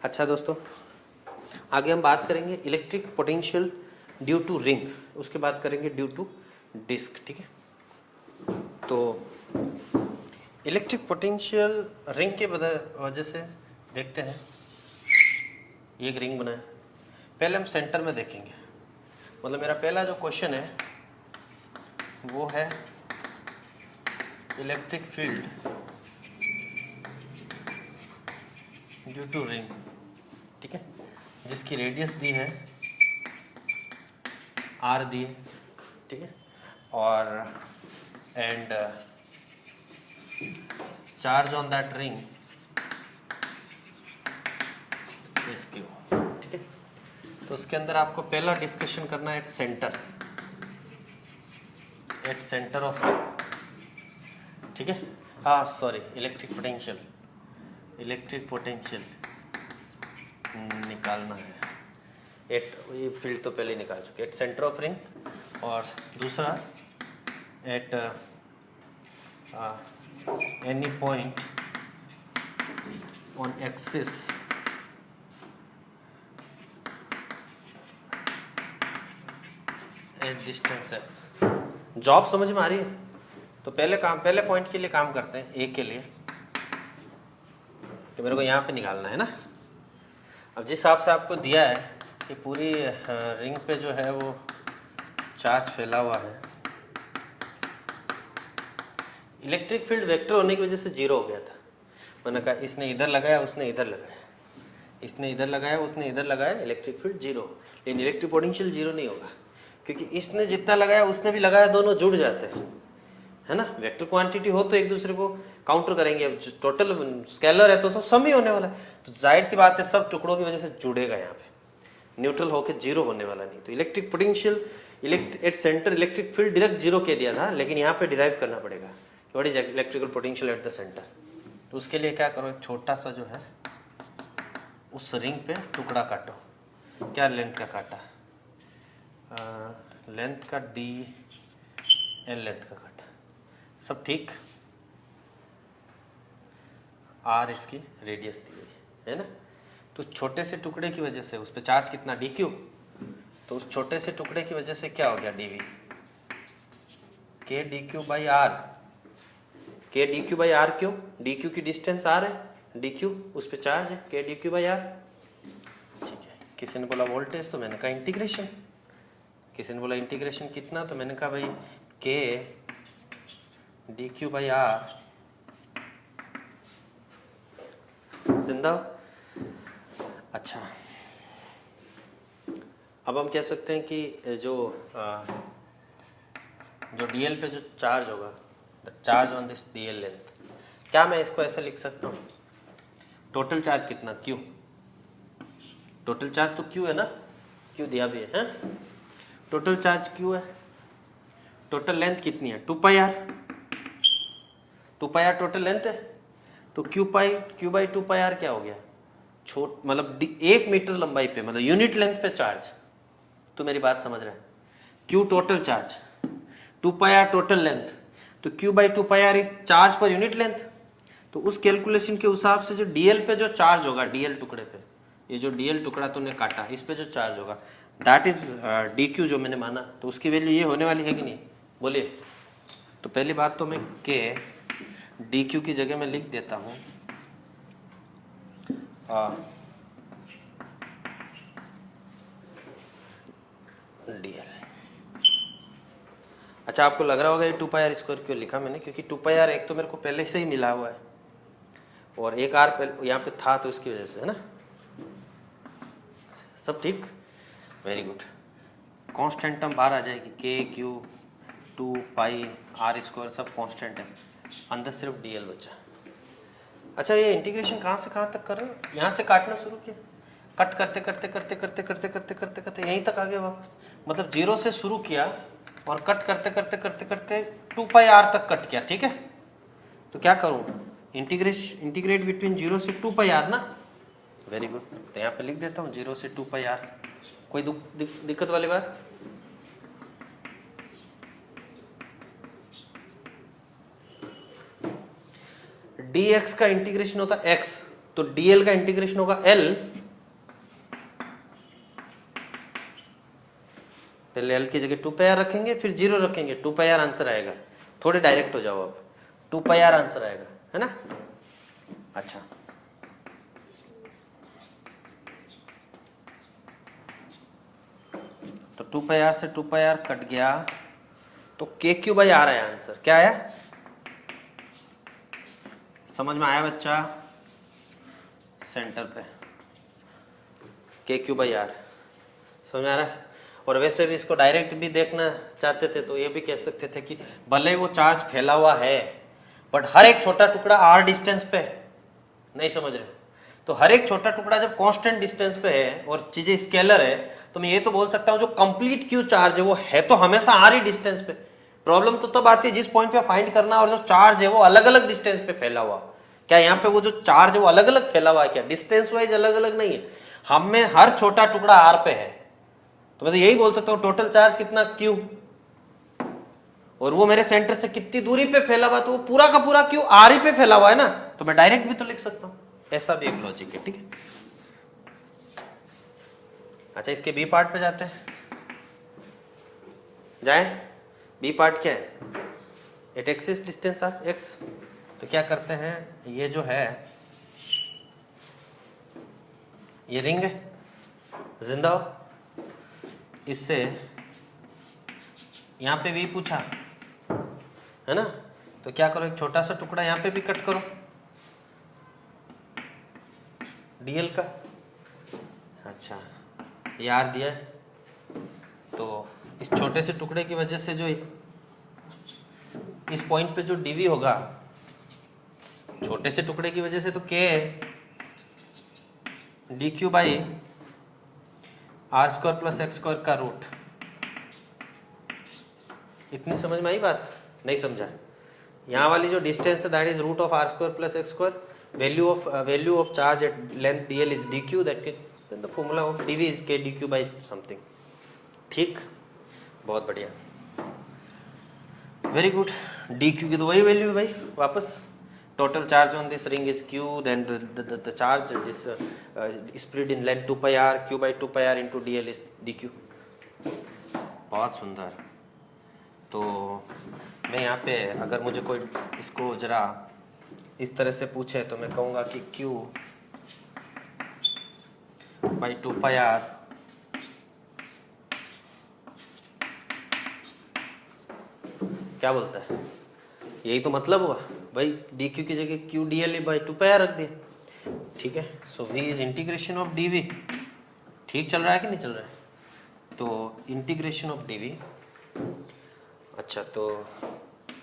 अच्छा दोस्तों, आगे हम बात करेंगे electric potential due to ring, उसके बाद करेंगे ड्यू टू डिस्क। ठीक है, तो इलेक्ट्रिक पोटेंशियल रिंग के वजह से देखते हैं। ये एक रिंग बना है, पहले हम सेंटर में देखेंगे। मतलब मेरा पहला जो क्वेश्चन है वो है electric field due to ring, ठीक है, जिसकी रेडियस दी है r दी है, ठीक है, और and charge on that ring is q, ठीक है। तो उसके अंदर आपको पहला डिस्कशन करना है एट सेंटर ऑफ, ठीक है। हाँ सॉरी, इलेक्ट्रिक पोटेंशियल निकालना है। ये फील्ड तो पहले ही निकाल चुके, एट सेंटर ऑफ रिंग, और दूसरा at any point on axis at distance x। Job समझ में आ रही है? तो पहले पॉइंट के लिए काम करते हैं, ए के लिए, कि मेरे को यहाँ पे निकालना है ना। अब जिस हिसाब से आपको दिया है कि पूरी रिंग पे जो है वो चार्ज फैला हुआ है, इलेक्ट्रिक फील्ड वेक्टर होने की वजह से जीरो हो गया था। मैंने कहा इसने इधर लगाया, उसने इधर लगाया, इसने इधर लगाया, उसने इधर लगाया, इलेक्ट्रिक फील्ड जीरो। लेकिन इलेक्ट्रिक पोटेंशियल जीरो नहीं होगा, क्योंकि इसने जितना लगाया उसने भी लगाया, दोनों जुड़ जाते हैं, है ना। वेक्टर क्वांटिटी हो तो एक दूसरे को काउंटर करेंगे। अब टोटल स्केलर है तो सम ही होने वाला है, तो जाहिर सी बात है सब टुकड़ों की वजह से जुड़ेगा। यहाँ पे न्यूट्रल होकर जीरो होने वाला नहीं। तो electric potential at centre electric field direct zero कह दिया था, लेकिन यहाँ पे डिराइव करना पड़ेगा कि what is electrical potential at the centre. तो उसके लिए क्या करो, एक छोटा सा जो है उस रिंग पे टुकड़ा काटो। क्या लेंथ का काटा? लेंथ का DL लेंथ का काटा, सब ठीक। R इसकी रेडियस दी गई है ना। तो छोटे से टुकड़े की वजह से उस पर चार्ज कितना, DQ। तो उस छोटे से टुकड़े की वजह से क्या हो गया, DV K DQ by R। K DQ by R क्यों? DQ की डिस्टेंस R है, DQ उस पर चार्ज है, K DQ बाई R, ठीक है। किसी ने बोला वोल्टेज, तो मैंने कहा इंटीग्रेशन। किसी ने बोला इंटीग्रेशन कितना, तो मैंने कहा भाई K DQ बाई R जिंदा। अच्छा, अब हम कह सकते हैं कि जो DL पे जो चार्ज होगा, charge on this DL length, क्या मैं इसको ऐसे लिख सकता हूँ, टोटल चार्ज कितना, Q। टोटल चार्ज तो Q है ना, Q दिया भी है, टोटल चार्ज Q है। टोटल लेंथ कितनी है, 2 पाई R। 2 पाई R टोटल लेंथ है, तो Q बाई 2 पाई R क्या हो गया, मतलब 1 मीटर लंबाई पे, मतलब यूनिट लेंथ पे चार्ज। तो मेरी बात समझ रहे हैं, Q टोटल चार्ज, 2 पाई R टोटल लेंथ, तो Q by 2 pi R is charge per unit length. तो उस कैलकुलेशन के हिसाब से जो DL पे जो चार्ज होगा, DL टुकड़े पे, ये जो DL टुकड़ा तुमने काटा, इस पे जो चार्ज होगा दैट इज DQ जो मैंने माना, तो उसकी वैल्यू ये होने वाली है कि नहीं, बोलिए। तो पहली बात तो मैं K DQ की जगह में लिख देता हूँ DL। अच्छा, आपको लग रहा होगा ये 2 पाई R स्क्वायर क्यों लिखा मैंने, क्योंकि 2 पाई R एक तो मेरे को पहले से ही मिला हुआ है, और एक R यहाँ पे था, तो इसकी वजह से, है ना। सब ठीक, वेरी गुड। कांस्टेंट टर्म बाहर आ जाएगी, K Q 2 पाई R स्क्वायर सब कांस्टेंट है, अंदर सिर्फ DL बचा। अच्छा, ये इंटीग्रेशन कहाँ से कहाँ तक कर रहे हो, यहाँ से काटना शुरू किया, कट करते करते करते करते करते करते करते करते यहीं तक आ गए वापस। मतलब 0 से शुरू किया और कट करते करते करते करते 2 पाई R तक कट किया, ठीक है। तो क्या करूँ, इंटीग्रेट बिटवीन 0 से 2 पाई R ना, वेरी गुड। तो यहाँ पे लिख देता हूँ 0 से 2 पाई R। कोई दिक्कत वाली बात? dx का इंटीग्रेशन होता है x, तो dl का इंटीग्रेशन होगा l, पहले l की जगह 2 पाई r रखेंगे फिर 0 रखेंगे, 2 पाई r आंसर आएगा। थोड़े डायरेक्ट हो जाओ अब, 2 पाई r आंसर आएगा, है ना। अच्छा, तो 2 पाई r से 2 पाई r कट गया, तो k क्यूब बाई r आया आंसर। क्या आया, समझ में आया बच्चा? सेंटर पे k क्यूब बाई r, समझ में आ रहा है। और वैसे भी इसको डायरेक्ट भी देखना चाहते थे तो ये भी कह सकते थे कि भले वो चार्ज फैला हुआ है बट हर एक छोटा टुकड़ा r डिस्टेंस पे है। नहीं समझ रहे हो? तो हर एक छोटा टुकड़ा जब कांस्टेंट डिस्टेंस पे है और चीजें स्केलर है तो मैं ये तो बोल सकता हूं जो कंप्लीट क्यू चार्ज है वो है तो हमेशा r ही डिस्टेंस पे। प्रॉब्लम तो तब आती है जिस पॉइंट पे फाइंड करना और जो चार्ज है वो अलग अलग डिस्टेंस पे फैला हुआ। क्या यहाँ पे वो जो चार्ज है वो अलग अलग फैला हुआ है क्या? डिस्टेंस वाइज अलग अलग नहीं है, हम में हर छोटा टुकड़ा r पे है। तो मैं तो यही बोल सकता हूँ टोटल चार्ज कितना Q, और वो मेरे सेंटर से कितनी दूरी पे फैला हुआ, तो वो पूरा का पूरा Q R ही पे फैला हुआ है ना, तो मैं डायरेक्ट भी तो लिख सकता हूँ। ऐसा भी एक लॉजिक है, ठीक है। अच्छा, इसके बी पार्ट पे जाते हैं, जाए। बी पार्ट क्या है? At axis distance of x। तो क्या करते हैं, ये जो है ये रिंग है, जिंदा हो, इससे यहां पे भी पूछा है ना, तो क्या करो, एक छोटा सा टुकड़ा यहां पे भी कट करो डीएल का। अच्छा, ये आर दिया है, तो इस छोटे से टुकड़े की वजह से जो इस पॉइंट पे जो डीवी होगा, छोटे से टुकड़े की वजह से तो k d q by r square plus x square का रूट। इतनी समझ में आई बात? नहीं समझा? यहाँ वाली जो डिस्टेंस है that is root of are square plus x square, value of charge at length DL is d q, that is the formula of DV is k d q by something. ठीक, बहुत बढ़िया, very good. D q की तो वही value है भाई, वापस total charge on this ring is q, then the charge this spread in length 2 pi r, q by 2 pi r into dl is dq। बहुत सुंदर। तो मैं यहाँ पे अगर मुझे कोई इसको जरा इस तरह से पूछे तो मैं कहूँगा कि q by 2 pi r क्या बोलता है? यही तो मतलब हुआ भाई, डी क्यू की जगह q d l by 2 pi r रख दिया, ठीक है। So v is integration of d v. ठीक चल रहा है कि नहीं चल रहा है? तो इंटीग्रेशन ऑफ डी वी, अच्छा, तो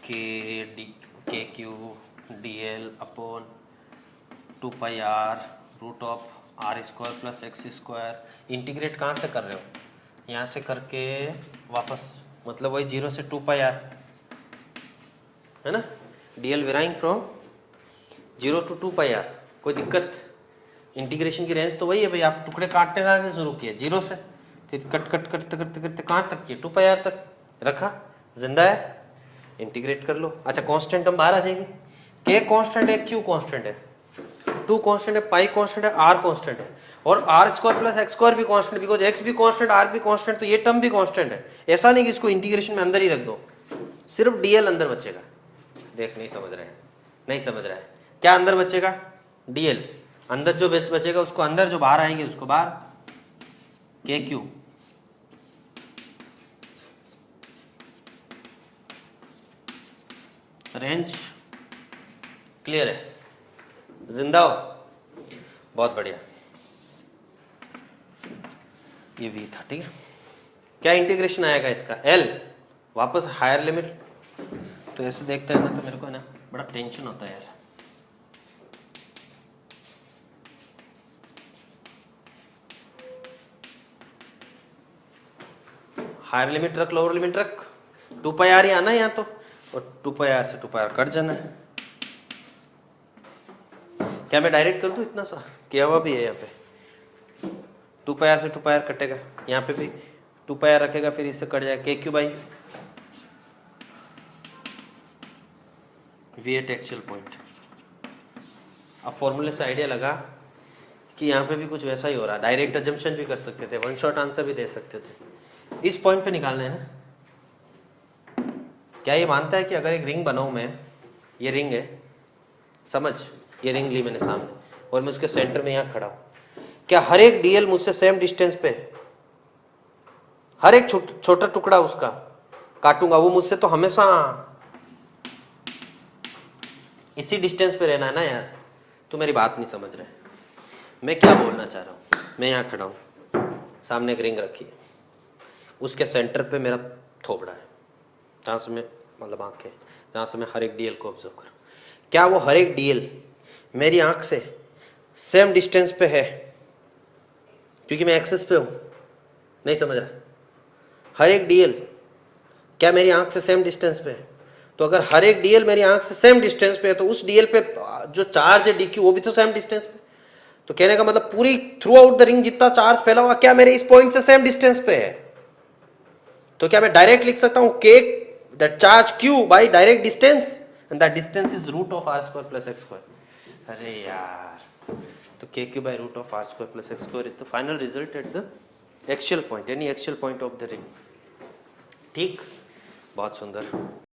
के q d l upon 2 pi r root of are square plus x square. Integrate कहाँ से कर रहे हो? यहाँ से करके वापस, मतलब वही 0 से 2 पाई आर है ना, DL varying from 0 to 2 pi r. कोई दिक्कत? इंटीग्रेशन की रेंज तो वही है भाई, आप टुकड़े काटने कहाँ से शुरू किए? 0 से, फिर कट कट करते करते करते कहाँ तक किए? 2 पाई आर तक रखा, जिंदा है, इंटीग्रेट कर लो। अच्छा, कांस्टेंट हम बाहर आ जाएगी, के कांस्टेंट है, क्यू कांस्टेंट है, 2 कांस्टेंट है, पाई कांस्टेंट है, आर कांस्टेंट है, और r square plus x square भी कांस्टेंट, बिकॉज एक्स भी कांस्टेंट, आर भी कांस्टेंट, तो ये टर्म भी कांस्टेंट है। ऐसा नहीं कि इसको इंटीग्रेशन में अंदर ही रख दो, सिर्फ डीएल अंदर बचेगा। देख, नहीं समझ रहे हैं? नहीं समझ रहा है? क्या अंदर बचेगा? डीएल अंदर जो बचेगा उसको अंदर, जो बाहर आएंगे उसको बाहर। के क्यू रेंज क्लियर है? जिंदा हो? बहुत बढ़िया, ये वी था, ठीक है। क्या इंटीग्रेशन आएगा इसका? एल, वापस हायर लिमिट। तो ऐसे देखते हैं ना तो मेरे को ना बड़ा टेंशन होता है यार। हायर लिमिट रख, लोअर लिमिट रख, 2 पाई आर ही आना है यहाँ तो, और 2 पाई आर से 2 पाई आर कट जाना है। क्या मैं डायरेक्ट कर दूं? इतना सा किया हुआ भी है यहाँ पे, 2 पाई आर से 2 पाई आर कटेगा, यहाँ पे भी 2 पाई आर रखेगा, फिर इससे कट जाएगा k q by v at actual point. अब फॉर्मूले से आइडिया लगा कि यहाँ पे भी कुछ वैसा ही हो रहा है, डायरेक्ट अजम्पशन भी कर सकते थे, वन शॉट आंसर भी दे सकते थे। इस पॉइंट पे निकालना है ना। क्या ये मानता है कि अगर एक रिंग बनाऊं मैं, ये रिंग है, समझ, ये रिंग ली मैंने सामने और मैं उसके सेंटर में यहाँ खड़ा हूं, क्या हर एक डीएल मुझसे सेम डिस्टेंस पे, हर एक छोटा टुकड़ा उसका काटूंगा, वो मुझसे तो हमेशा इसी डिस्टेंस पे रहना है ना यार। तो मेरी बात नहीं समझ रहे, मैं क्या बोलना चाह रहा हूँ। मैं यहाँ खड़ा हूँ, सामने एक रिंग रखी है, उसके सेंटर पे मेरा थोबड़ा है, जहाँ से मैं, मतलब आँखें, जहाँ से मैं हर एक डीएल को ऑब्जर्व करूँ। क्या वो हर एक डीएल मेरी आँख से सेम डिस्टेंस पे है, क्योंकि मैं एक्सेस पे हूँ? नहीं समझ रहा। हर एक डीएल क्या मेरी आंख से सेम डिस्टेंस पे है? तो अगर हर एक डीएल मेरी आंख से सेम डिस्टेंस पे है तो उस डीएल पे जो चार्ज है डीक्यू वो भी तो सेम डिस्टेंस पे। तो कहने का मतलब पूरी थ्रू आउट द रिंग जितना चार्ज फैला हुआ क्या मेरे इस पॉइंट से सेम डिस्टेंस पे है? तो क्या मैं डायरेक्ट लिख सकता हूं के that charge Q by direct distance and that distance is root of are square plus x square. अरे यार, तो के Q by root of are square plus x square is the final result at the axial point, यानी axial point of the ring. ठीक, बहुत सुंदर।